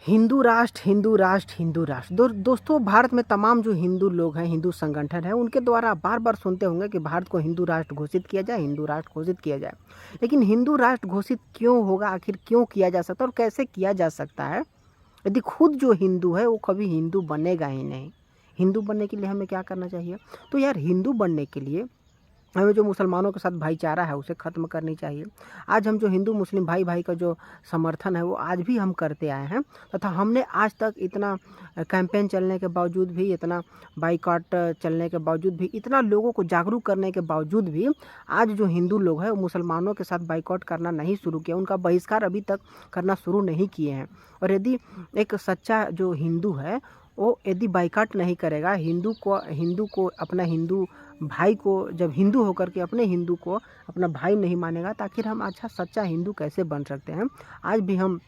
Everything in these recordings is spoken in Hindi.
हिंदू राष्ट्र, हिंदू राष्ट्र, हिंदू राष्ट्र। दोस्तों, भारत में तमाम जो हिंदू लोग हैं, हिंदू संगठन है, उनके द्वारा बार बार सुनते होंगे कि भारत को हिंदू राष्ट्र घोषित किया जाए, हिंदू राष्ट्र घोषित किया जाए। लेकिन हिंदू राष्ट्र घोषित क्यों होगा, आखिर क्यों किया जा सकता है और कैसे किया जा सकता है, यदि खुद जो हिंदू है वो कभी हिंदू बनेगा ही नहीं। हिंदू बनने के लिए हमें क्या करना चाहिए? तो यार, हिंदू बनने के लिए हमें जो मुसलमानों के साथ भाईचारा है उसे ख़त्म करनी चाहिए। आज हम जो हिंदू मुस्लिम भाई भाई का जो समर्थन है वो आज भी हम करते आए हैं, तथा हमने आज तक इतना कैंपेन चलने के बावजूद भी, इतना बाइकॉट चलने के बावजूद भी, इतना लोगों को जागरूक करने के बावजूद भी आज जो हिंदू लोग हैं वो मुसलमानों के साथ बाइकॉट करना नहीं शुरू किया, उनका बहिष्कार अभी तक करना शुरू नहीं किए हैं। और यदि एक सच्चा जो हिंदू है वो यदि बाइकॉट नहीं करेगा, हिंदू को अपना हिंदू भाई को, जब हिंदू होकर के अपने हिंदू को अपना भाई नहीं मानेगा, तो आखिर हम अच्छा सच्चा हिंदू कैसे बन सकते हैं? आज भी हम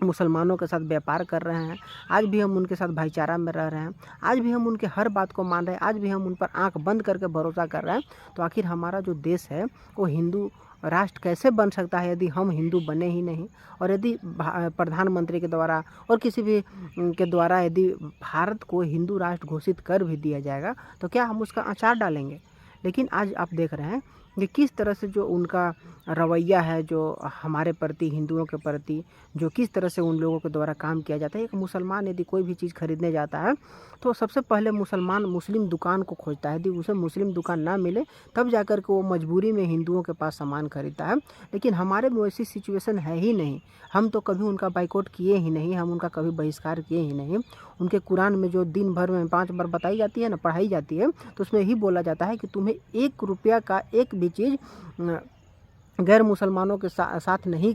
मुसलमानों के साथ व्यापार कर रहे हैं, आज भी हम उनके साथ भाईचारा में रह रहे हैं, आज भी हम उनके हर बात को मान रहे हैं, आज भी हम उन पर आंख बंद करके भरोसा कर रहे हैं। तो आखिर हमारा जो देश है वो हिंदू राष्ट्र कैसे बन सकता है यदि हम हिंदू बने ही नहीं? और यदि प्रधानमंत्री के द्वारा और किसी भी के द्वारा यदि भारत को हिंदू राष्ट्र घोषित कर भी दिया जाएगा तो क्या हम उसका अचार डालेंगे? लेकिन आज आप देख रहे हैं कि किस तरह से जो उनका रवैया है, जो हमारे प्रति, हिंदुओं के प्रति, जो किस तरह से उन लोगों के द्वारा काम किया जाता है। एक मुसलमान यदि कोई भी चीज़ खरीदने जाता है तो सबसे पहले मुसलमान मुस्लिम दुकान को खोजता है। यदि उसे मुस्लिम दुकान ना मिले तब जाकर के वो मजबूरी में हिंदुओं के पास सामान खरीदता है। लेकिन हमारे में वैसी सिचुएशन है ही नहीं। हम तो कभी उनका बाइकआउट किए ही नहीं, हम उनका कभी बहिष्कार किए ही नहीं। उनके कुरान में जो दिन भर में 5 बार बताई जाती है ना, पढ़ाई जाती है, तो उसमें यही बोला जाता है कि तुम्हें 1 रुपया का एक भी चीज़ गैर मुसलमानों के साथ नहीं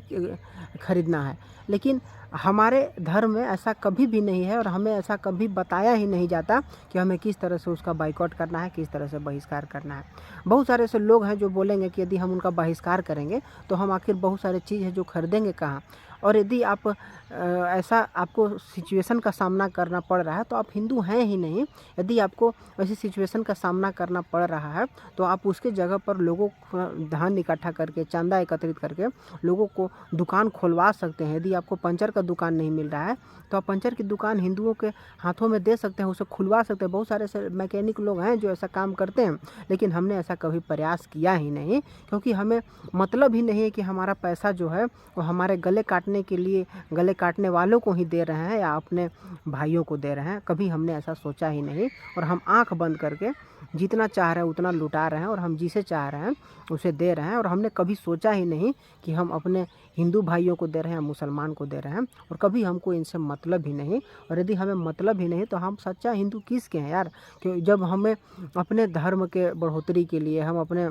खरीदना है। लेकिन हमारे धर्म में ऐसा कभी भी नहीं है और हमें ऐसा कभी बताया ही नहीं जाता कि हमें किस तरह से उसका बाइकआउट करना है, किस तरह से बहिष्कार करना है। बहुत सारे ऐसे लोग हैं जो बोलेंगे कि यदि हम उनका बहिष्कार करेंगे तो हम आखिर बहुत सारे चीज़ है जो खरीदेंगे कहाँ? और यदि आप ऐसा आपको सिचुएशन का सामना करना पड़ रहा है तो आप हिंदू हैं ही नहीं। यदि आपको ऐसी सिचुएशन का सामना करना पड़ रहा है तो आप उसके जगह पर लोगों को धन इकट्ठा करके, चंदा एकत्रित करके लोगों को दुकान खुलवा सकते हैं। यदि आपको पंचर का दुकान नहीं मिल रहा है तो आप पंचर की दुकान हिंदुओं के हाथों में दे सकते हैं, उसे खुलवा सकते हैं। बहुत सारे ऐसे मैकेनिक लोग हैं जो ऐसा काम करते हैं, लेकिन हमने ऐसा कभी प्रयास किया ही नहीं, क्योंकि हमें मतलब ही नहीं है कि हमारा पैसा जो है वो हमारे गले काटने के लिए, गले काटने वालों को ही दे रहे हैं या अपने भाइयों को दे रहे हैं। कभी हमने ऐसा सोचा ही नहीं और हम आंख बंद करके जितना चाह रहे हैं उतना लुटा रहे हैं और हम जिसे चाह रहे हैं उसे दे रहे हैं। और हमने कभी सोचा ही नहीं कि हम अपने हिंदू भाइयों को दे रहे हैं, मुसलमान को दे रहे हैं, और कभी हमको इनसे मतलब ही नहीं। और यदि हमें मतलब ही नहीं तो हम सच्चा हिंदू किसके हैं यार? कि जब हमें अपने धर्म के बढ़ोतरी के लिए, हम अपने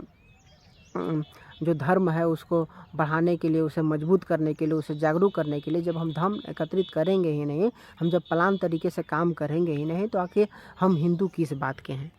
जो धर्म है उसको बढ़ाने के लिए, उसे मजबूत करने के लिए, उसे जागरूक करने के लिए जब हम धन एकत्रित करेंगे ही नहीं, हम जब प्लान तरीके से काम करेंगे ही नहीं, तो आखिर हम हिंदू किस बात के हैं?